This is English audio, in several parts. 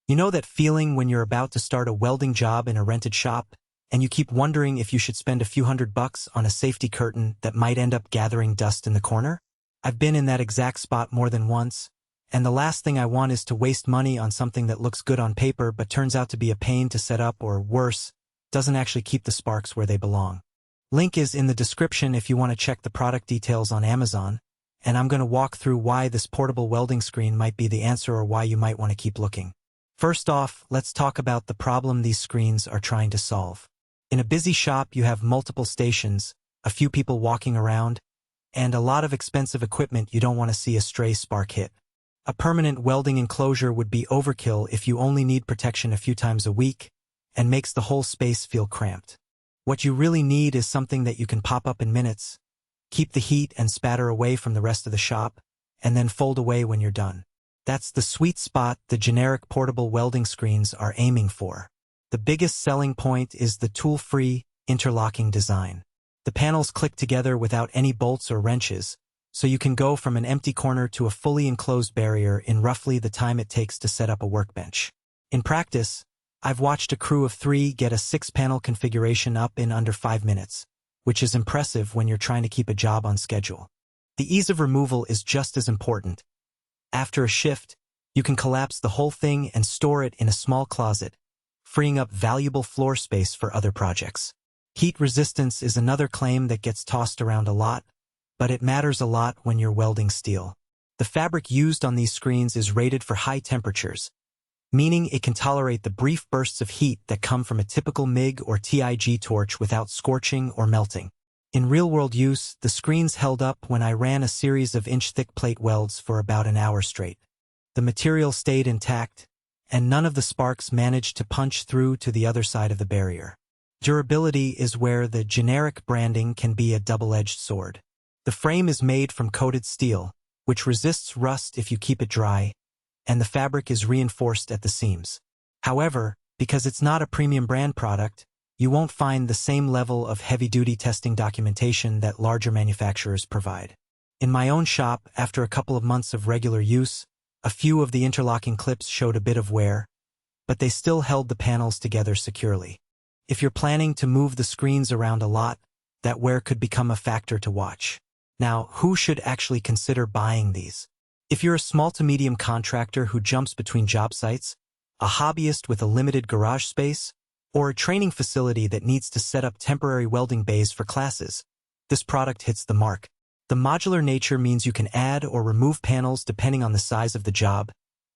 You know that feeling when you're about to start a welding job in a rented shop, and you keep wondering if you should spend a few $100 on a safety curtain that might end up gathering dust in the corner? I've been in that exact spot more than once, and the last thing I want is to waste money on something that looks good on paper but turns out to be a pain to set up or, worse, doesn't actually keep the sparks where they belong. Link is in the description if you want to check the product details on Amazon, and I'm going to walk through why this portable welding screen might be the answer or why you might want to keep looking. First off, let's talk about the problem these screens are trying to solve. In a busy shop, you have multiple stations, a few people walking around, and a lot of expensive equipment you don't want to see a stray spark hit. A permanent welding enclosure would be overkill if you only need protection a few times a week and makes the whole space feel cramped. What you really need is something that you can pop up in minutes, keep the heat and spatter away from the rest of the shop, and then fold away when you're done. That's the sweet spot the generic portable welding screens are aiming for. The biggest selling point is the tool-free, interlocking design. The panels click together without any bolts or wrenches, so you can go from an empty corner to a fully enclosed barrier in roughly the time it takes to set up a workbench. In practice, I've watched a crew of 3 get a 6-panel configuration up in under 5 minutes, which is impressive when you're trying to keep a job on schedule. The ease of removal is just as important. After a shift, you can collapse the whole thing and store it in a small closet, freeing up valuable floor space for other projects. Heat resistance is another claim that gets tossed around a lot, but it matters a lot when you're welding steel. The fabric used on these screens is rated for high temperatures, meaning it can tolerate the brief bursts of heat that come from a typical MIG or TIG torch without scorching or melting. In real-world use, the screens held up when I ran a series of inch-thick plate welds for about an hour straight. The material stayed intact, and none of the sparks managed to punch through to the other side of the barrier. Durability is where the generic branding can be a double-edged sword. The frame is made from coated steel, which resists rust if you keep it dry, and the fabric is reinforced at the seams. However, because it's not a premium brand product, you won't find the same level of heavy-duty testing documentation that larger manufacturers provide. In my own shop, after a couple of months of regular use, a few of the interlocking clips showed a bit of wear, but they still held the panels together securely. If you're planning to move the screens around a lot, that wear could become a factor to watch. Now, who should actually consider buying these? If you're a small to medium contractor who jumps between job sites, a hobbyist with a limited garage space, or a training facility that needs to set up temporary welding bays for classes, this product hits the mark. The modular nature means you can add or remove panels depending on the size of the job,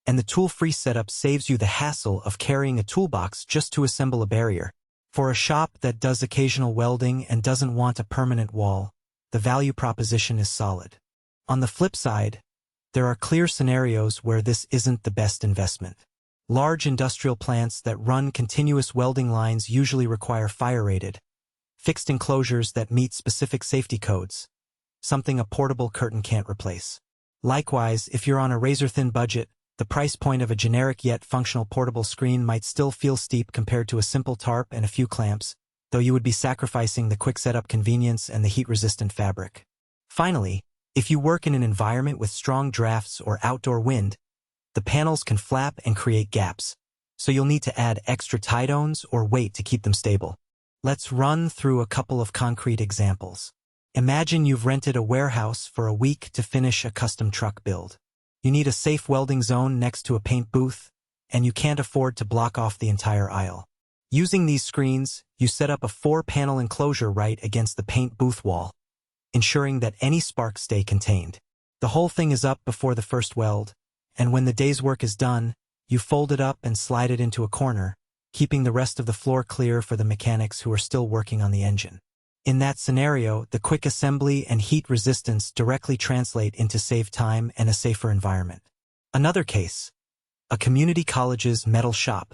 and the tool-free setup saves you the hassle of carrying a toolbox just to assemble a barrier. For a shop that does occasional welding and doesn't want a permanent wall, the value proposition is solid. On the flip side, there are clear scenarios where this isn't the best investment. Large industrial plants that run continuous welding lines usually require fire-rated, fixed enclosures that meet specific safety codes, something a portable curtain can't replace. Likewise, if you're on a razor-thin budget, the price point of a generic yet functional portable screen might still feel steep compared to a simple tarp and a few clamps, though you would be sacrificing the quick setup convenience and the heat-resistant fabric. Finally, if you work in an environment with strong drafts or outdoor wind, the panels can flap and create gaps, so you'll need to add extra tie-downs or weight to keep them stable. Let's run through a couple of concrete examples. Imagine you've rented a warehouse for a week to finish a custom truck build. You need a safe welding zone next to a paint booth, and you can't afford to block off the entire aisle. Using these screens, you set up a 4-panel enclosure right against the paint booth wall, ensuring that any sparks stay contained. The whole thing is up before the first weld, and when the day's work is done, you fold it up and slide it into a corner, keeping the rest of the floor clear for the mechanics who are still working on the engine. In that scenario, the quick assembly and heat resistance directly translate into saved time and a safer environment. Another case, a community college's metal shop.